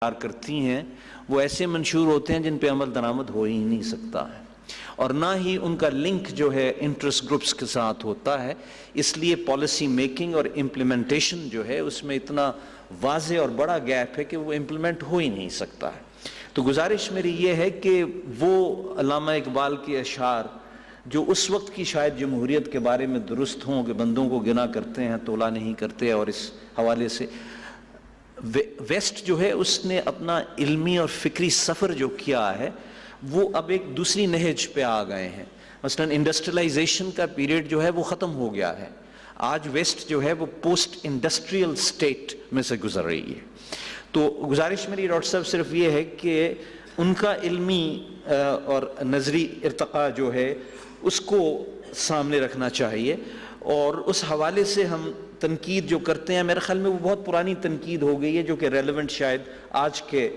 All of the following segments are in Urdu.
کرتی ہیں وہ ایسے منشور ہوتے ہیں جن پہ عمل درآمد ہو ہی نہیں سکتا ہے، اور نہ ہی ان کا لنک جو ہے انٹرسٹ گروپس کے ساتھ ہوتا ہے. اس لیے پالیسی میکنگ اور امپلیمنٹیشن جو ہے اس میں اتنا واضح اور بڑا گیپ ہے کہ وہ امپلیمنٹ ہو ہی نہیں سکتا ہے. تو گزارش میری یہ ہے کہ وہ علامہ اقبال کے اشعار جو اس وقت کی شاید جمہوریت کے بارے میں درست ہوں کہ بندوں کو گنا کرتے ہیں تولا نہیں کرتے، اور اس حوالے سے ویسٹ جو ہے اس نے اپنا علمی اور فکری سفر جو کیا ہے وہ اب ایک دوسری نہج پہ آ گئے ہیں. مثلا انڈسٹریلائزیشن کا پیریڈ جو ہے وہ ختم ہو گیا ہے. آج ویسٹ جو ہے وہ پوسٹ انڈسٹریل سٹیٹ میں سے گزر رہی ہے. تو گزارش میری ڈاکٹر صاحب صرف یہ ہے کہ ان کا علمی اور نظری ارتقاء جو ہے اس کو سامنے رکھنا چاہیے، اور اس حوالے سے ہم تنقید جو کرتے ہیں میرے خیال میں وہ بہت پرانی تنقید ہو گئی ہے جو کہ ریلیونٹ شاید آج کے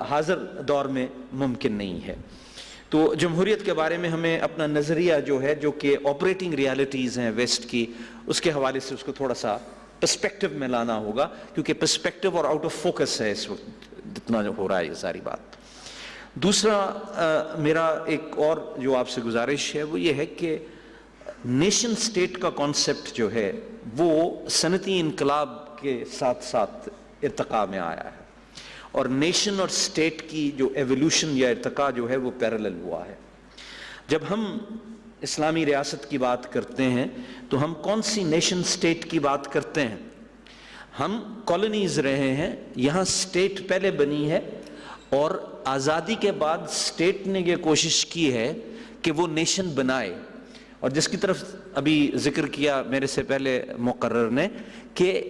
حاضر دور میں ممکن نہیں ہے. تو جمہوریت کے بارے میں ہمیں اپنا نظریہ جو ہے جو کہ آپریٹنگ ریالٹیز ہیں ویسٹ کی، اس کے حوالے سے اس کو تھوڑا سا پرسپیکٹو میں لانا ہوگا، کیونکہ پرسپیکٹو اور آؤٹ آف فوکس ہے اس وقت جتنا جو ہو رہا ہے یہ ساری بات. دوسرا میرا ایک اور جو آپ سے گزارش ہے وہ یہ ہے کہ نیشن سٹیٹ کا کانسیپٹ جو ہے وہ صنعتی انقلاب کے ساتھ ساتھ ارتقاء میں آیا ہے، اور نیشن اور سٹیٹ کی جو ایولیوشن یا ارتقاء جو ہے وہ پیرالل ہوا ہے. جب ہم اسلامی ریاست کی بات کرتے ہیں تو ہم کون سی نیشن سٹیٹ کی بات کرتے ہیں؟ ہم کالونیز رہے ہیں، یہاں سٹیٹ پہلے بنی ہے، اور آزادی کے بعد سٹیٹ نے یہ کوشش کی ہے کہ وہ نیشن بنائے. اور جس کی طرف ابھی ذکر کیا میرے سے پہلے مقرر نے کہ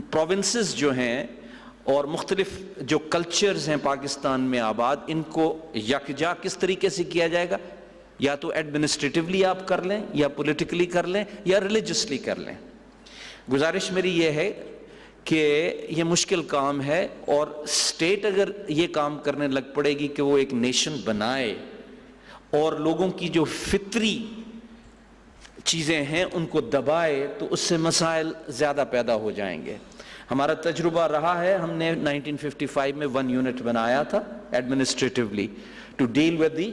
پروونسز جو ہیں اور مختلف جو کلچرز ہیں پاکستان میں آباد، ان کو یکجا کس طریقے سے کیا جائے گا؟ یا تو ایڈمنسٹریٹولی آپ کر لیں، یا پولیٹیکلی کر لیں، یا ریلیجسلی کر لیں. گزارش میری یہ ہے کہ یہ مشکل کام ہے، اور سٹیٹ اگر یہ کام کرنے لگ پڑے گی کہ وہ ایک نیشن بنائے اور لوگوں کی جو فطری چیزیں ہیں ان کو دبائے، تو اس سے مسائل زیادہ پیدا ہو جائیں گے. ہمارا تجربہ رہا ہے، ہم نے 1955 میں 1 یونٹ بنایا تھا administratively to deal with the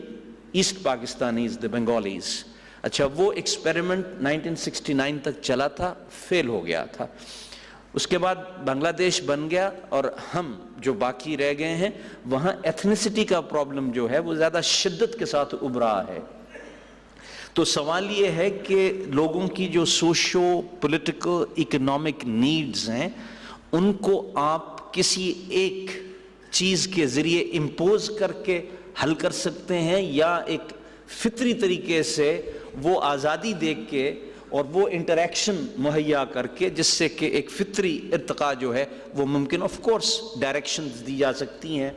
East Pakistanis, the Bengalis. اچھا، وہ ایکسپیریمنٹ 1969 تک چلا تھا، فیل ہو گیا تھا. اس کے بعد بنگلہ دیش بن گیا، اور ہم جو باقی رہ گئے ہیں وہاں ایتھنیسٹی کا پرابلم جو ہے وہ زیادہ شدت کے ساتھ ابھرا ہے. تو سوال یہ ہے کہ لوگوں کی جو سوشو پولیٹیکل اکنامک نیڈز ہیں ان کو آپ کسی ایک چیز کے ذریعے امپوز کر کے حل کر سکتے ہیں، یا ایک فطری طریقے سے وہ آزادی دیکھ کے اور وہ انٹریکشن مہیا کر کے جس سے کہ ایک فطری ارتقاء جو ہے وہ ممکن. آف کورس ڈائریکشنز دی جا سکتی ہیں،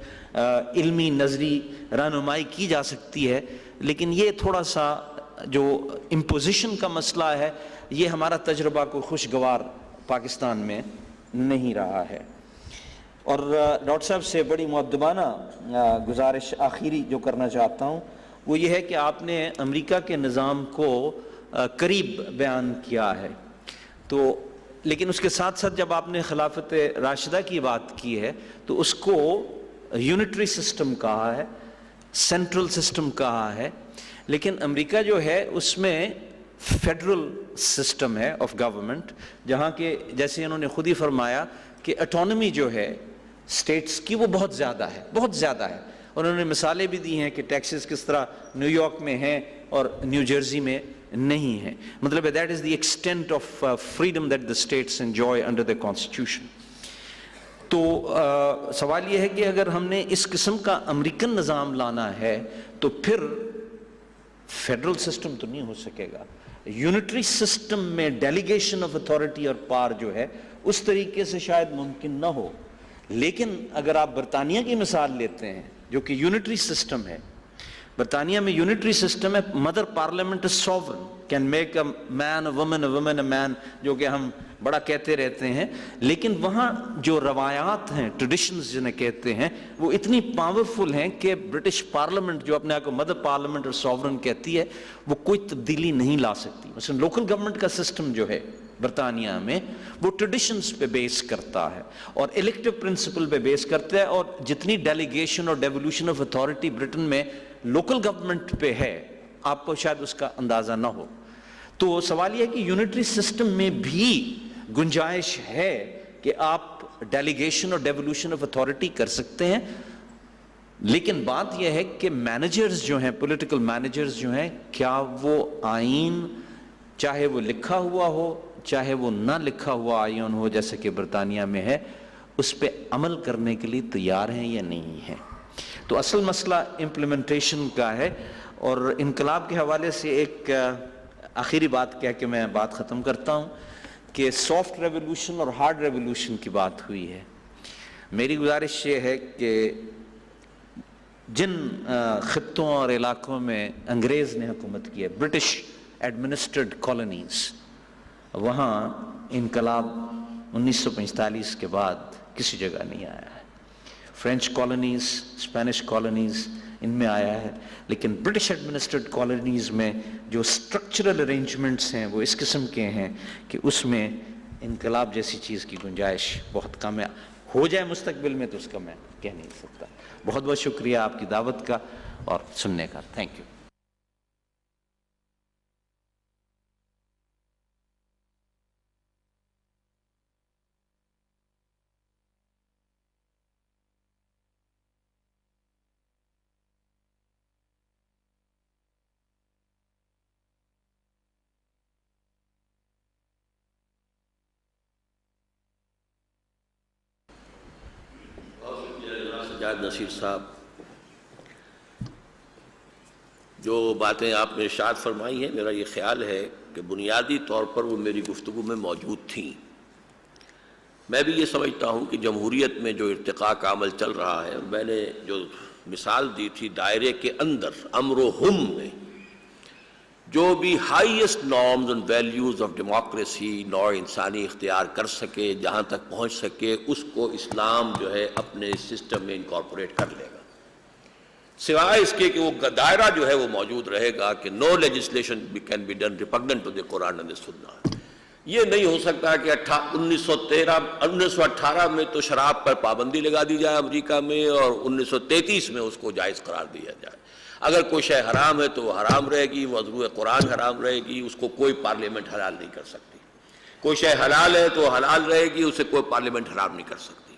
علمی نظری رہنمائی کی جا سکتی ہے، لیکن یہ تھوڑا سا جو امپوزیشن کا مسئلہ ہے یہ ہمارا تجربہ کوئی خوشگوار پاکستان میں نہیں رہا ہے. اور ڈاکٹر صاحب سے بڑی مؤدبانہ گزارش آخری جو کرنا چاہتا ہوں وہ یہ ہے کہ آپ نے امریکہ کے نظام کو قریب بیان کیا ہے، تو لیکن اس کے ساتھ ساتھ جب آپ نے خلافت راشدہ کی بات کی ہے تو اس کو یونٹری سسٹم کہا ہے، سینٹرل سسٹم کہا ہے. لیکن امریکہ جو ہے اس میں فیڈرل سسٹم ہے آف گورنمنٹ، جہاں کے جیسے انہوں نے خود ہی فرمایا کہ اٹانومی جو ہے اسٹیٹس کی وہ بہت زیادہ ہے، بہت زیادہ ہے. اور انہوں نے مثالیں بھی دی ہیں کہ ٹیکسز کس طرح نیو یارک میں ہیں اور نیو جرسی میں نہیں ہے. مطلب that is the extent of freedom that the states enjoy under the constitution. تو سوال یہ ہے کہ اگر ہم نے اس قسم کا امریکن نظام لانا ہے تو پھر فیڈرل سسٹم تو نہیں ہو سکے گا. یونٹری سسٹم میں ڈیلیگیشن آف اتھارٹی اور پاور جو ہے اس طریقے سے شاید ممکن نہ ہو. لیکن اگر آپ برطانیہ کی مثال لیتے ہیں جو کہ یونٹری سسٹم ہے، برطانیہ میں یونٹری سسٹم ہے، mother parliament sovereign can make a man a woman, a woman a man, جو کہ ہم بڑا کہتے رہتے ہیں. لیکن وہاں جو روایات ہیں، ٹریڈیشنز جنہیں کہتے ہیں، وہ اتنی پاورفل ہیں کہ برٹش پارلیمنٹ جو اپنے آپ کو مدر پارلیمنٹ اور سوورن کہتی ہے وہ کوئی تبدیلی نہیں لا سکتی. مثلا لوکل گورنمنٹ کا سسٹم جو ہے برطانیہ میں وہ ٹریڈیشنز پہ بیس کرتا ہے اور الیکٹو پرنسپل پہ بیس کرتا ہے، اور جتنی ڈیلیگیشن اور ڈیولوشن آف اتھارٹی برٹن میں لوکل گورنمنٹ پہ ہے، آپ کو شاید اس کا اندازہ نہ ہو۔ تو سوال یہ ہے کہ یونٹری سسٹم میں بھی گنجائش ہے کہ آپ ڈیلیگیشن اور ڈیولوشن آف اتھارٹی کر سکتے ہیں، لیکن بات یہ ہے کہ مینیجرز جو ہیں، پولیٹیکل مینیجرز جو ہیں، کیا وہ آئین چاہے وہ لکھا ہوا ہو چاہے وہ نہ لکھا ہوا آئین ہو جیسے کہ برطانیہ میں ہے، اس پہ عمل کرنے کے لیے تیار ہیں یا نہیں ہیں؟ تو اصل مسئلہ امپلیمنٹیشن کا ہے۔ اور انقلاب کے حوالے سے ایک آخری بات کہہ کے میں بات ختم کرتا ہوں کہ سافٹ ریولوشن اور ہارڈ ریولوشن کی بات ہوئی ہے۔ میری گزارش یہ ہے کہ جن خطوں اور علاقوں میں انگریز نے حکومت کی ہے، برٹش ایڈمنسٹرڈ کالونیز، وہاں انقلاب 1945 کے بعد کسی جگہ نہیں آیا ہے۔ فرینچ کالونیز، اسپینش کالونیز، ان میں آیا ہے، لیکن برٹش ایڈمنسٹرڈ کالونیز میں جو سٹرکچرل ارینجمنٹس ہیں وہ اس قسم کے ہیں کہ اس میں انقلاب جیسی چیز کی گنجائش بہت کم ہے۔ ہو جائے مستقبل میں تو اس کا میں کہہ نہیں سکتا۔ بہت بہت شکریہ آپ کی دعوت کا اور سننے کا۔ Thank you. سجاد نصیر صاحب، جو باتیں آپ نے ارشاد فرمائی ہیں، میرا یہ خیال ہے کہ بنیادی طور پر وہ میری گفتگو میں موجود تھیں۔ میں بھی یہ سمجھتا ہوں کہ جمہوریت میں جو ارتقاء کا عمل چل رہا ہے، میں نے جو مثال دی تھی دائرے کے اندر امر و ہم میں، جو بھی highest norms and values of democracy نوع انسانی اختیار کر سکے، جہاں تک پہنچ سکے، اس کو اسلام جو ہے اپنے سسٹم میں انکارپوریٹ کر لے گا، سوائے اس کے کہ وہ دائرہ جو ہے وہ موجود رہے گا کہ no legislation can be done repugnant to the Quran and the Sunnah. یہ نہیں ہو سکتا کہ 1918 میں تو شراب پر پابندی لگا دی جائے امریکہ میں، اور 1933 میں اس کو جائز قرار دیا جائے۔ اگر کوئی شے حرام ہے تو وہ حرام رہے گی، وہ ضرور قرآن حرام رہے گی، اس کو کوئی پارلیمنٹ حلال نہیں کر سکتی۔ کوئی شے حلال ہے تو حلال رہے گی، اسے کوئی پارلیمنٹ حرام نہیں کر سکتی۔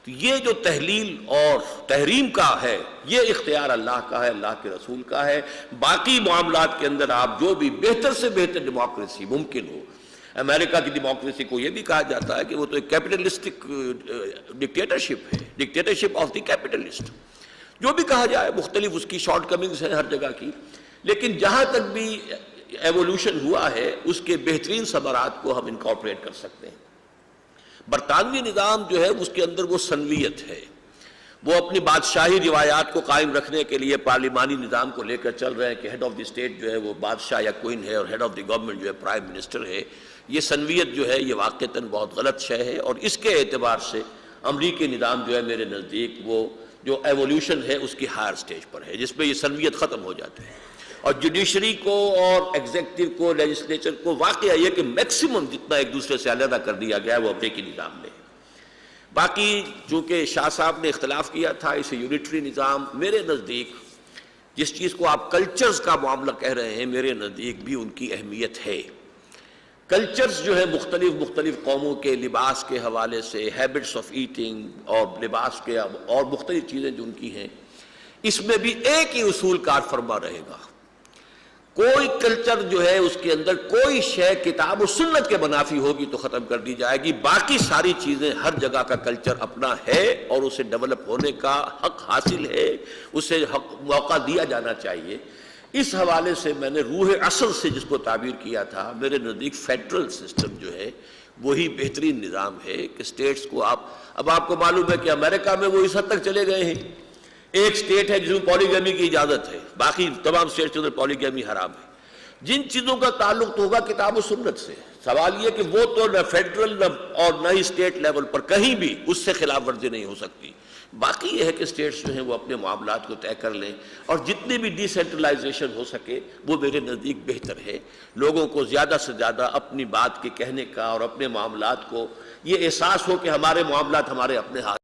تو یہ جو تحلیل اور تحریم کا ہے، یہ اختیار اللہ کا ہے، اللہ کے رسول کا ہے۔ باقی معاملات کے اندر آپ جو بھی بہتر سے بہتر ڈیموکریسی ممکن ہو، امریکہ کی ڈیموکریسی کو یہ بھی کہا جاتا ہے کہ وہ تو ایک کیپٹلسٹک ڈکٹیٹرشپ ہے، ڈکٹیٹرشپ آف دی کیپٹلسٹ۔ جو بھی کہا جائے، مختلف اس کی شارٹ کمنگز ہیں ہر جگہ کی، لیکن جہاں تک بھی ایوولوشن ہوا ہے اس کے بہترین ثمرات کو ہم انکارپوریٹ کر سکتے ہیں۔ برطانوی نظام جو ہے اس کے اندر وہ سنویت ہے، وہ اپنی بادشاہی روایات کو قائم رکھنے کے لیے پارلیمانی نظام کو لے کر چل رہے ہیں کہ ہیڈ آف دی اسٹیٹ جو ہے وہ بادشاہ یا کوئن ہے، اور ہیڈ آف دی گورنمنٹ جو ہے پرائم منسٹر ہے۔ یہ سنویت جو ہے یہ واقعتاً بہت غلط شے ہے، اور اس کے اعتبار سے امریکی نظام جو ہے میرے نزدیک وہ جو ایولیوشن ہے اس کی ہائر سٹیج پر ہے، جس میں یہ سنویت ختم ہو جاتے ہیں، اور جوڈیشری کو اور ایگزیکٹو کو، لیجسلیچر کو واقعہ یہ کہ میکسیمم جتنا ایک دوسرے سے علیحدہ کر دیا گیا ہے وہ امریکی نظام میں۔ باقی چونکہ شاہ صاحب نے اختلاف کیا تھا اسے یونٹری نظام، میرے نزدیک جس چیز کو آپ کلچرز کا معاملہ کہہ رہے ہیں، میرے نزدیک بھی ان کی اہمیت ہے۔ کلچرز جو ہے مختلف قوموں کے لباس کے حوالے سے، ہیبٹس آف ایٹنگ اور لباس کے اور مختلف چیزیں جو ان کی ہیں، اس میں بھی ایک ہی اصول کار فرما رہے گا۔ کوئی کلچر جو ہے اس کے اندر کوئی شے کتاب و سنت کے منافی ہوگی تو ختم کر دی جائے گی، باقی ساری چیزیں ہر جگہ کا کلچر اپنا ہے اور اسے ڈیولپ ہونے کا حق حاصل ہے، اسے موقع دیا جانا چاہیے۔ اس حوالے سے میں نے روح اصل سے جس کو تعبیر کیا تھا، میرے نزدیک فیڈرل سسٹم جو ہے وہی بہترین نظام ہے کہ اسٹیٹس کو اب آپ کو معلوم ہے کہ امریکہ میں وہ اس حد تک چلے گئے ہیں، ایک اسٹیٹ ہے جس میں پولیگیمی کی اجازت ہے، باقی تمام اسٹیٹس کے اندر پولیگیمی حرام ہے۔ جن چیزوں کا تعلق تو ہوگا کتاب و سنت سے، سوال یہ کہ وہ تو نہ فیڈرل اور نہ ہی اسٹیٹ لیول پر کہیں بھی اس سے خلاف ورزی نہیں ہو سکتی۔ باقی یہ ہے کہ اسٹیٹس جو ہیں وہ اپنے معاملات کو طے کر لیں، اور جتنی بھی ڈی سینٹرلائزیشن ہو سکے وہ میرے نزدیک بہتر ہے۔ لوگوں کو زیادہ سے زیادہ اپنی بات کے کہنے کا اور اپنے معاملات کو یہ احساس ہو کہ ہمارے معاملات ہمارے اپنے ہاتھ